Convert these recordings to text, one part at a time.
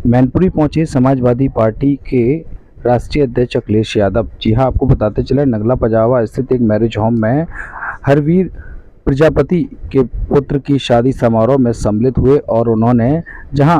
मैनपुरी पहुंचे समाजवादी पार्टी के राष्ट्रीय अध्यक्ष अखिलेश यादव। जी हां, आपको बताते चले नगला पजावा स्थित एक मैरिज होम में हरवीर प्रजापति के पुत्र की शादी समारोह में सम्मिलित हुए और उन्होंने जहां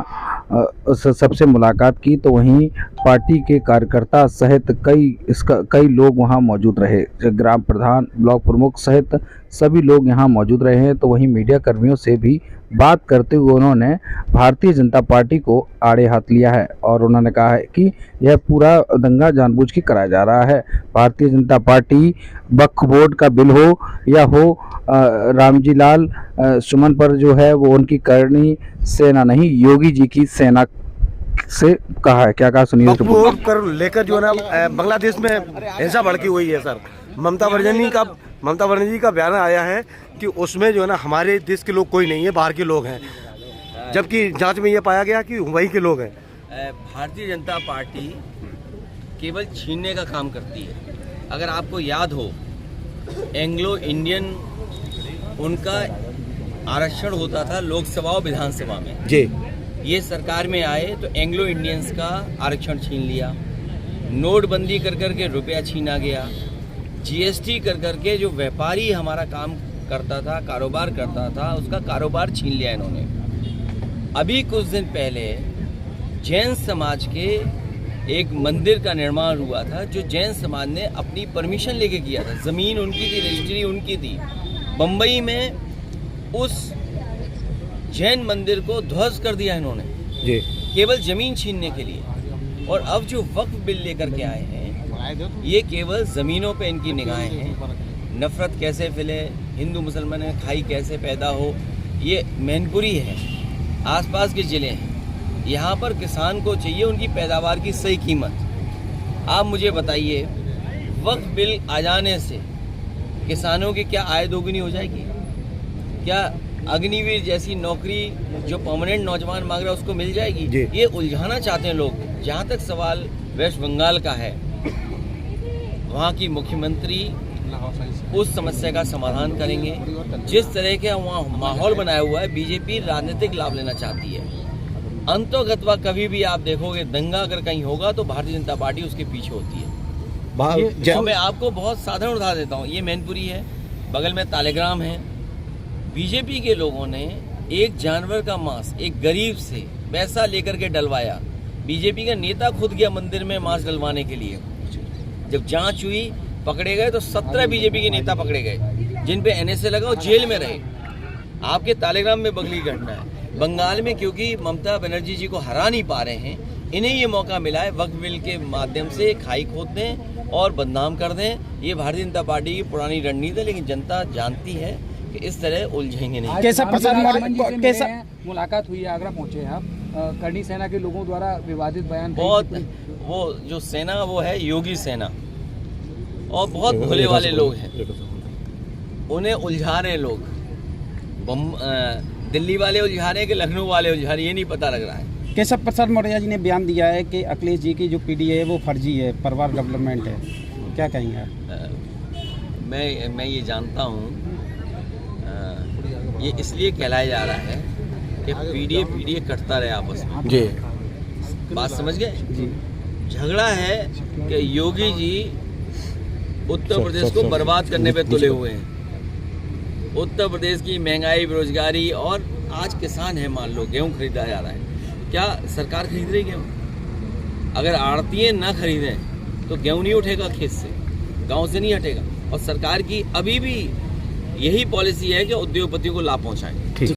सबसे मुलाकात की तो वहीं पार्टी के कार्यकर्ता सहित कई लोग वहां मौजूद रहे। ग्राम प्रधान, ब्लॉक प्रमुख सहित सभी लोग यहां मौजूद रहे हैं। तो वहीं मीडिया कर्मियों से भी बात करते हुए उन्होंने भारतीय जनता पार्टी को आड़े हाथ लिया है और उन्होंने कहा है कि यह पूरा दंगा जानबूझ के कराया जा रहा है। भारतीय जनता पार्टी वक्फ बोर्ड का बिल हो या हो रामजी लाल सुमन पर जो है वो उनकी करनी सेना नहीं, योगी जी की सेना से कहा है। क्या कहा सुनिए। वक्फ बोर्ड पर लेकर जो है ना बांग्लादेश में हिंसा भड़की हुई है सर। ममता बनर्जी जी का बयान आया है कि उसमें जो है ना हमारे देश के लोग कोई नहीं है, बाहर के लोग हैं, जबकि जांच में ये पाया गया कि वही के लोग हैं। भारतीय जनता पार्टी केवल छीनने का काम करती है। अगर आपको याद हो, एंग्लो इंडियन उनका आरक्षण होता था लोकसभा और विधानसभा में जी। ये सरकार में आए तो एंग्लो इंडियंस का आरक्षण छीन लिया, नोटबंदी कर करके रुपया छीना गया, जीएसटी कर करके जो व्यापारी हमारा काम करता था, कारोबार करता था, उसका कारोबार छीन लिया इन्होंने। अभी कुछ दिन पहले जैन समाज के एक मंदिर का निर्माण हुआ था, जो जैन समाज ने अपनी परमिशन लेके किया था। ज़मीन उनकी थी, रजिस्ट्री उनकी थी। बम्बई में उस जैन मंदिर को ध्वस्त कर दिया इन्होंने जी, केवल ज़मीन छीनने के लिए। और अब जो वक्फ बिल लेकर के आए हैं, ये केवल ज़मीनों पे इनकी निगाहें हैं। नफ़रत कैसे फैले, हिंदू मुसलमान में खाई कैसे पैदा हो, ये मैनपुरी है, आसपास के ज़िले हैं। यहाँ पर किसान को चाहिए उनकी पैदावार की सही कीमत। आप मुझे बताइए, वक्फ बिल आ जाने से किसानों की क्या आय दोगुनी हो जाएगी? क्या अग्निवीर जैसी नौकरी जो परमानेंट नौजवान मांग रहा है उसको मिल जाएगी? ये उलझाना चाहते हैं लोग। जहाँ तक सवाल वेस्ट बंगाल का है, वहाँ की मुख्यमंत्री उस समस्या का समाधान करेंगे। जिस तरह का वहाँ माहौल बनाया हुआ है, बीजेपी राजनीतिक लाभ लेना चाहती है। अंतोगत्वा कभी भी आप देखोगे दंगा अगर कहीं होगा तो भारतीय जनता पार्टी उसके पीछे होती है। तो मैं आपको बहुत साधारण उदाहरण देता हूँ। ये मैनपुरी है, बगल में तालेग्राम है। बीजेपी के लोगों ने एक जानवर का मांस एक गरीब से पैसा लेकर के डलवाया। बीजेपी का नेता खुद गया मंदिर में मांस डलवाने के लिए। जब जांच हुई, पकड़े गए तो 17 बीजेपी के नेता पकड़े गए, जिन पे एनएसए लगा, वो जेल में रहे। आपके तालेग्राम में बगली घटना है। बंगाल में क्योंकि ममता बनर्जी जी को हरा नहीं पा रहे हैं, इन्हें ये मौका मिला है वक्फ बिल के माध्यम से खाई खोद दें और बदनाम कर दें। ये भारतीय जनता पार्टी की पुरानी रणनीति है, लेकिन जनता जानती है कि इस तरह उलझेंगे नहीं। कैसा मुलाकात हुई है, आगरा पहुंचे हैं आप, करनी सेना के लोगों द्वारा विवादित बयान बहुत वो जो सेना वो है योगी सेना, और बहुत भोले वाले लोग हैं, उन्हें उलझा रहे लोग। दिल्ली वाले उलझा रहे हैं कि लखनऊ वाले उलझा रहे हैं, ये नहीं पता लग रहा है। केशव प्रसाद मौर्य जी ने बयान दिया है कि अखिलेश जी की जो पीडी है वो फर्जी है, परिवार डेवलपमेंट है। क्या कहेंगे आप? मैं ये जानता हूँ, ये इसलिए कहलाया जा रहा है कि पीडीए कटता रहे आपस में जी। बात समझ गए? झगड़ा है कि योगी जी उत्तर प्रदेश को बर्बाद करने पे तुले हुए हैं। उत्तर प्रदेश की महंगाई, बेरोजगारी, और आज किसान है, मान लो गेहूं खरीदा जा रहा है, क्या सरकार खरीद रही गेहूं? अगर आड़तिये ना खरीदें तो गेहूं नहीं उठेगा खेत से, गांव से नहीं हटेगा। और सरकार की अभी भी यही पॉलिसी है कि उद्योगपतियों को लाभ पहुंचाएं।